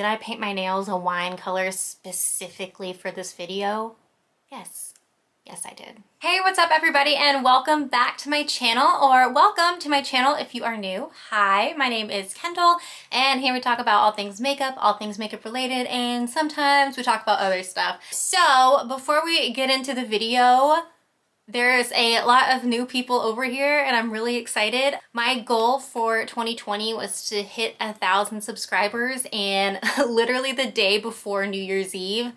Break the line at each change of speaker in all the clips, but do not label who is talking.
I paint my nails a wine color specifically for this video? Yes. Yes, I did. Hey, what's up everybody, and welcome back to my channel, or welcome to my channel if you are new. Hi, my name is Kendall, and here we talk about all things makeup related, and sometimes we talk about other stuff. So before we get into the video, there's a lot of new people over here and I'm really excited. My goal for 2020 was to hit 1,000 subscribers, and literally the day before New Year's Eve,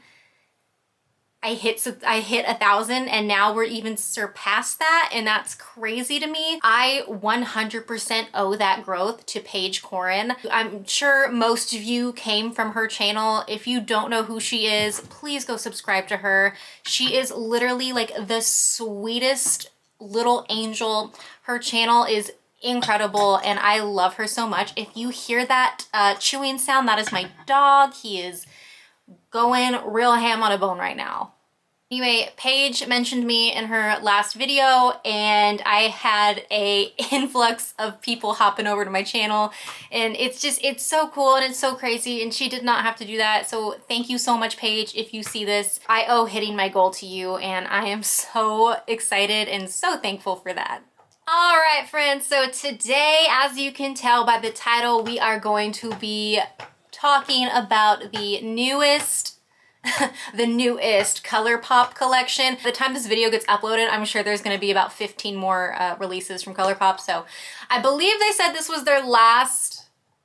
I hit 1,000, and now we're even surpassed that, and that's crazy to me. I 100% owe that growth to Paige Corin. I'm sure most of you came from her channel. If you don't know who she is, please go subscribe to her. She is literally like the sweetest little angel. Her channel is incredible and I love her so much. If you hear that chewing sound, that is my dog. He is going real ham on a bone right now. Anyway, Paige mentioned me in her last video, and I had a influx of people hopping over to my channel, and it's so cool and it's so crazy, and she did not have to do that. So thank you so much, Paige. If you see this, I owe hitting my goal to you, and I am so excited and so thankful for that. All right, friends, so today, as you can tell by the title, we are going to be talking about the newest Colourpop collection. By the time this video gets uploaded, I'm sure there's going to be about 15 more releases from Colourpop. So I believe they said this was their last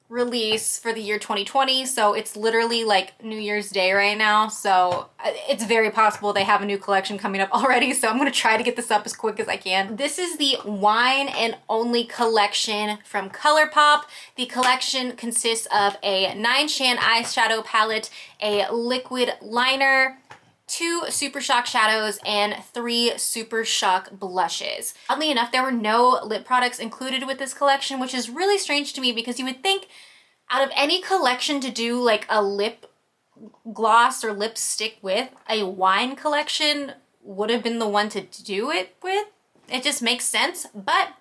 release for the year 2020, so it's literally like New Year's Day right now, so it's very possible they have a new collection coming up already, so I'm gonna try to get this up as quick as I can. This is the Wine and Only collection from Colourpop. The collection consists of a 9-shan eyeshadow palette, a liquid liner, 2 Super Shock shadows, and 3 Super Shock blushes. Oddly enough, there were no lip products included with this collection, which is really strange to me because you would think out of any collection to do like a lip gloss or lipstick with, a wine collection would have been the one to do it with. It just makes sense, but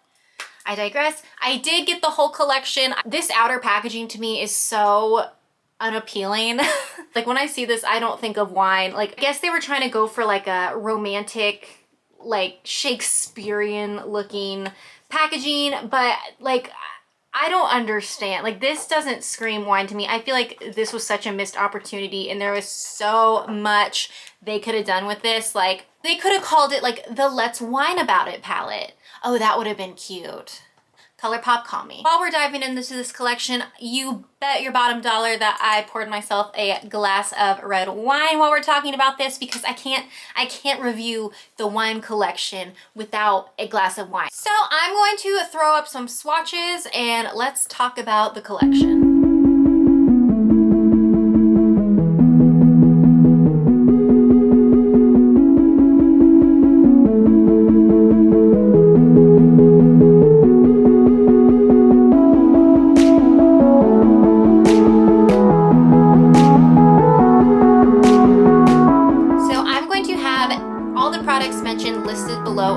I digress. I did get the whole collection. This outer packaging to me is so unappealing. Like when I see this, I don't think of wine. Like I guess they were trying to go for like a romantic, like Shakespearean looking packaging, but like I don't understand. Like this doesn't scream wine to me. I feel like this was such a missed opportunity, and there was so much they could have done with this. Like they could have called it like the Let's Wine About It palette. Oh, that would have been cute. Colourpop, call me. While we're diving into this collection, you bet your bottom dollar that I poured myself a glass of red wine while we're talking about this, because I can't review the wine collection without a glass of wine. So I'm going to throw up some swatches and let's talk about the collection.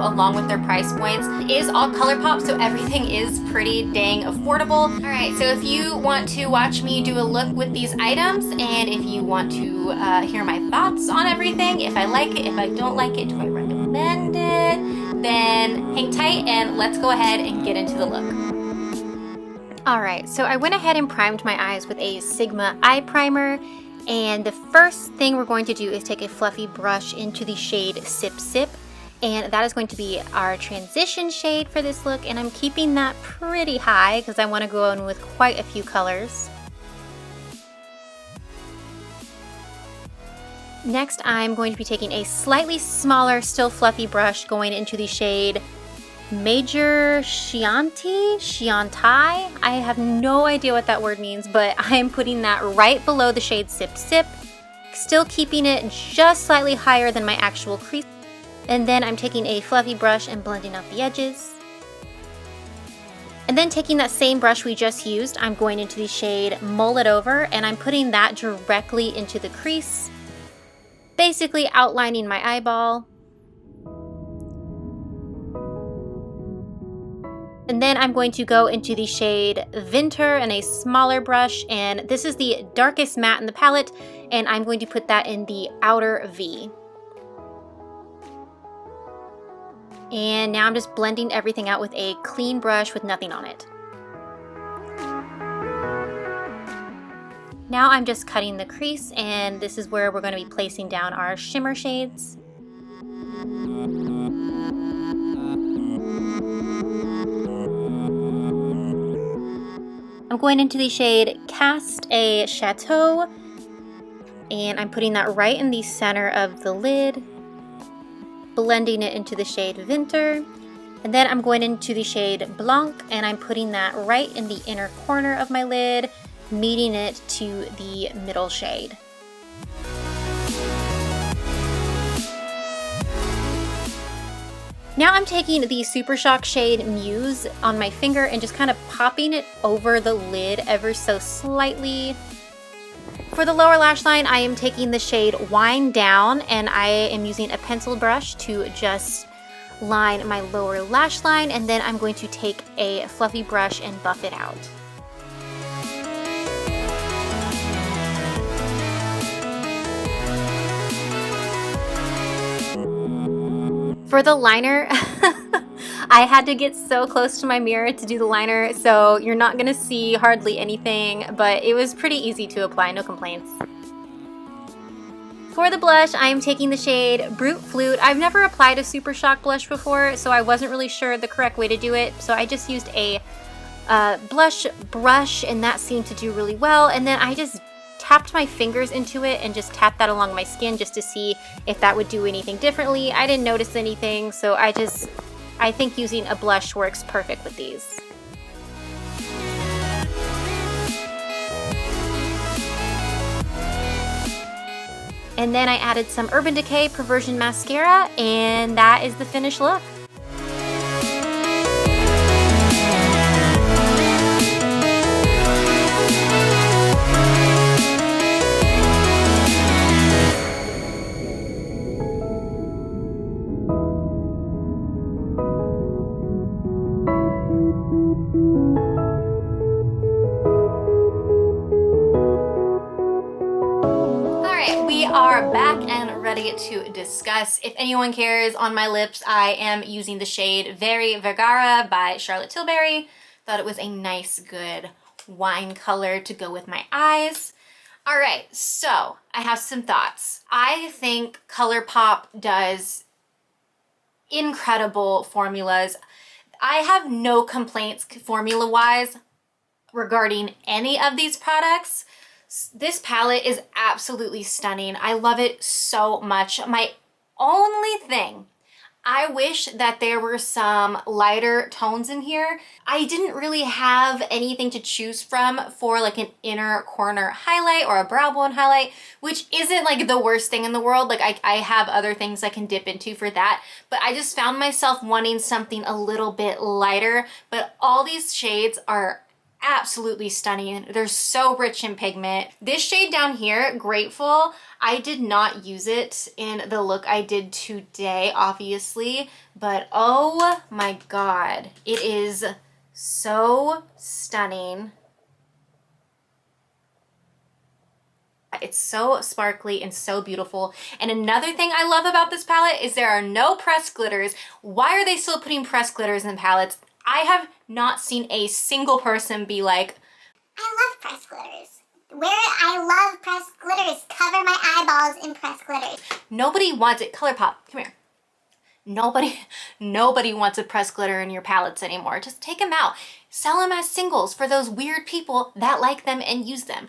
Along with their price points. It is all Colourpop, so everything is pretty dang affordable. All right, so if you want to watch me do a look with these items, and if you want to hear my thoughts on everything, if I like it, if I don't like it, do I recommend it, then hang tight and let's go ahead and get into the look. All right, so I went ahead and primed my eyes with a Sigma eye primer, and the first thing we're going to do is take a fluffy brush into the shade Sip Sip. And that is going to be our transition shade for this look, and I'm keeping that pretty high because I want to go in with quite a few colors. Next, I'm going to be taking a slightly smaller, still fluffy brush going into the shade Major Chianti? I have no idea what that word means, but I'm putting that right below the shade Sip Sip, still keeping it just slightly higher than my actual crease. And then I'm taking a fluffy brush and blending out the edges. And then taking that same brush we just used, I'm going into the shade Mull It Over, and I'm putting that directly into the crease, basically outlining my eyeball. And then I'm going to go into the shade Vinter in a smaller brush, and this is the darkest matte in the palette, and I'm going to put that in the outer V. And now I'm just blending everything out with a clean brush with nothing on it. Now I'm just cutting the crease, and this is where we're going to be placing down our shimmer shades. I'm going into the shade Cast a Chateau, and I'm putting that right in the center of the lid, blending it into the shade Vinter. And then I'm going into the shade Blanc, and I'm putting that right in the inner corner of my lid, meeting it to the middle shade. Now I'm taking the Super Shock shade Muse on my finger and just kind of popping it over the lid ever so slightly. For the lower lash line, I am taking the shade Wind Down, and I am using a pencil brush to just line my lower lash line, and then I'm going to take a fluffy brush and buff it out. For the liner, I had to get so close to my mirror to do the liner, so you're not gonna see hardly anything, but it was pretty easy to apply, no complaints. For the blush, I am taking the shade Brut Flute. I've never applied a Super Shock blush before, so I wasn't really sure the correct way to do it, so I just used a blush brush, and that seemed to do really well, and then I just tapped my fingers into it and just tapped that along my skin just to see if that would do anything differently. I didn't notice anything, so I think using a blush works perfect with these. And then I added some Urban Decay Perversion mascara, and that is the finished look. We are back and ready to discuss. If anyone cares, on my lips I am using the shade Vergara by Charlotte Tilbury. Thought it was a nice, good wine color to go with my eyes. All right, so I have some thoughts. I think Colourpop does incredible formulas. I have no complaints formula-wise regarding any of these products. This palette is absolutely stunning. I love it so much. My only thing, I wish that there were some lighter tones in here. I didn't really have anything to choose from for like an inner corner highlight or a brow bone highlight, which isn't like the worst thing in the world. Like I have other things I can dip into for that, but I just found myself wanting something a little bit lighter. But all these shades are absolutely stunning. They're so rich in pigment. This shade down here, Grateful, I did not use it in the look I did today, obviously, but oh my god, it is so stunning. It's so sparkly and so beautiful. And another thing I love about this palette is there are no pressed glitters. Why are they still putting pressed glitters in palettes? I have not seen a single person be like,
I love pressed glitters. Where I love pressed glitters, cover my eyeballs in pressed glitters.
Nobody wants it. Colourpop, come here. Nobody wants a pressed glitter in your palettes anymore. Just take them out. Sell them as singles for those weird people that like them and use them.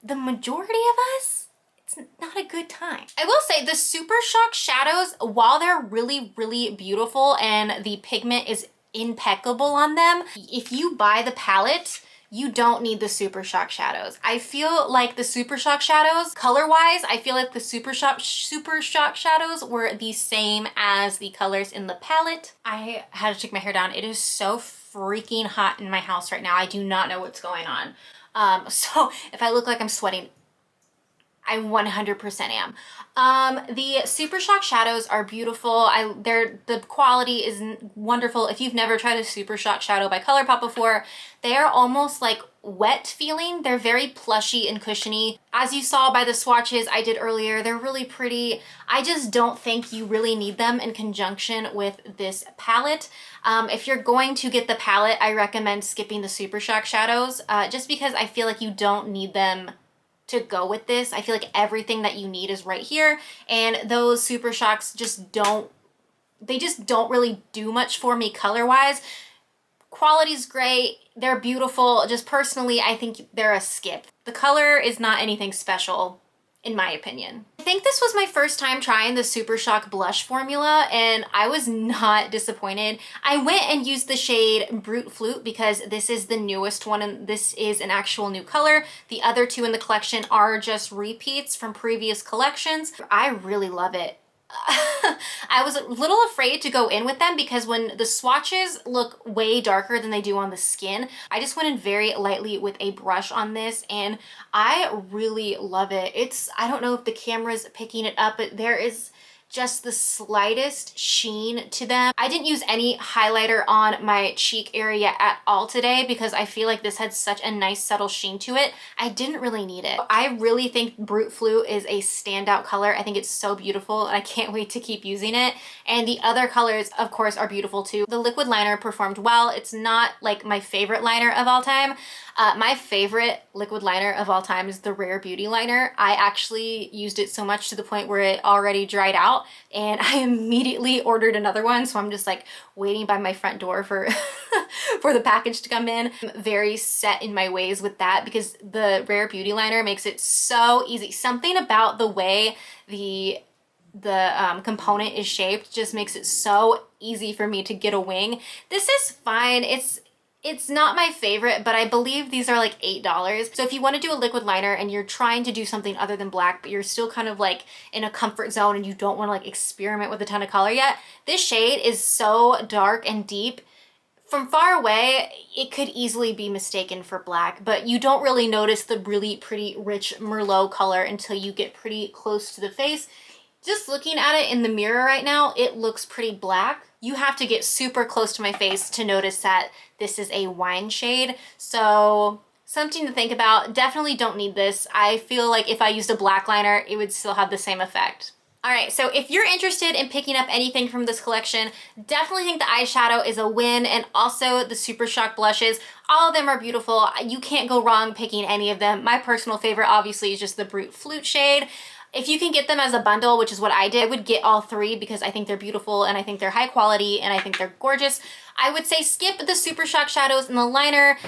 The majority of us, it's not a good time. I will say the Super Shock shadows, while they're really, really beautiful and the pigment is impeccable on them, if you buy the palette, you don't need the Super Shock shadows. I feel like the Super Shock shadows, color-wise, I feel like the Super Shock shadows were the same as the colors in the palette. I had to take my hair down. It is so freaking hot in my house right now. I do not know what's going on. So if I look like I'm sweating, I 100% am. The Super Shock shadows are beautiful. The quality is wonderful. If you've never tried a Super Shock shadow by Colourpop before, they are almost like wet feeling. They're very plushy and cushiony. As you saw by the swatches I did earlier, they're really pretty. I just don't think you really need them in conjunction with this palette. If you're going to get the palette, I recommend skipping the Super Shock shadows, just because I feel like you don't need them to go with this. I feel like everything that you need is right here, and those Super Shocks just don't really do much for me color-wise. Quality's great, they're beautiful. Just personally, I think they're a skip. The color is not anything special, in my opinion. I think this was my first time trying the Super Shock blush formula, and I was not disappointed. I went and used the shade Brut Flute because this is the newest one and this is an actual new color. The other two in the collection are just repeats from previous collections. I really love it. I was a little afraid to go in with them because when the swatches look way darker than they do on the skin, I just went in very lightly with a brush on this and I really love it. I don't know if the camera's picking it up, but there is just the slightest sheen to them. I didn't use any highlighter on my cheek area at all today because I feel like this had such a nice subtle sheen to it. I didn't really need it. I really think Brut Flute is a standout color. I think it's so beautiful and I can't wait to keep using it. And the other colors, of course, are beautiful too. The liquid liner performed well. It's not like my favorite liner of all time. My favorite liquid liner of all time is the Rare Beauty liner. I actually used it so much to the point where it already dried out and I immediately ordered another one. So I'm just like waiting by my front door for, for the package to come in. I'm very set in my ways with that because the Rare Beauty liner makes it so easy. Something about the way the component is shaped just makes it so easy for me to get a wing. This is fine. It's not my favorite, but I believe these are like $8. So if you want to do a liquid liner and you're trying to do something other than black, but you're still kind of like in a comfort zone and you don't want to like experiment with a ton of color yet, this shade is so dark and deep. From far away, it could easily be mistaken for black, but you don't really notice the really pretty rich Merlot color until you get pretty close to the face. Just looking at it in the mirror right now, it looks pretty black. You have to get super close to my face to notice that this is a wine shade. So something to think about. Definitely don't need this. I feel like if I used a black liner, it would still have the same effect. All right, so if you're interested in picking up anything from this collection, definitely think the eyeshadow is a win, and also the Super Shock blushes. All of them are beautiful. You can't go wrong picking any of them. My personal favorite, obviously, is just the Brut Flute shade. If you can get them as a bundle, which is what I did, I would get all three because I think they're beautiful and I think they're high quality and I think they're gorgeous. I would say skip the Super Shock shadows and the liner.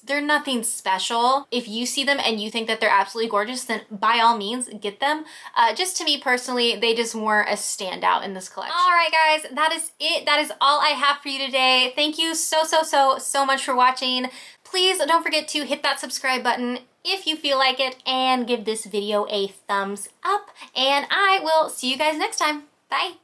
They're nothing special. If you see them and you think that they're absolutely gorgeous, then by all means, get them. Just to me personally, they just weren't a standout in this collection. All right, guys, that is it. That is all I have for you today. Thank you so much for watching. Please don't forget to hit that subscribe button if you feel like it and give this video a thumbs up. And I will see you guys next time. Bye.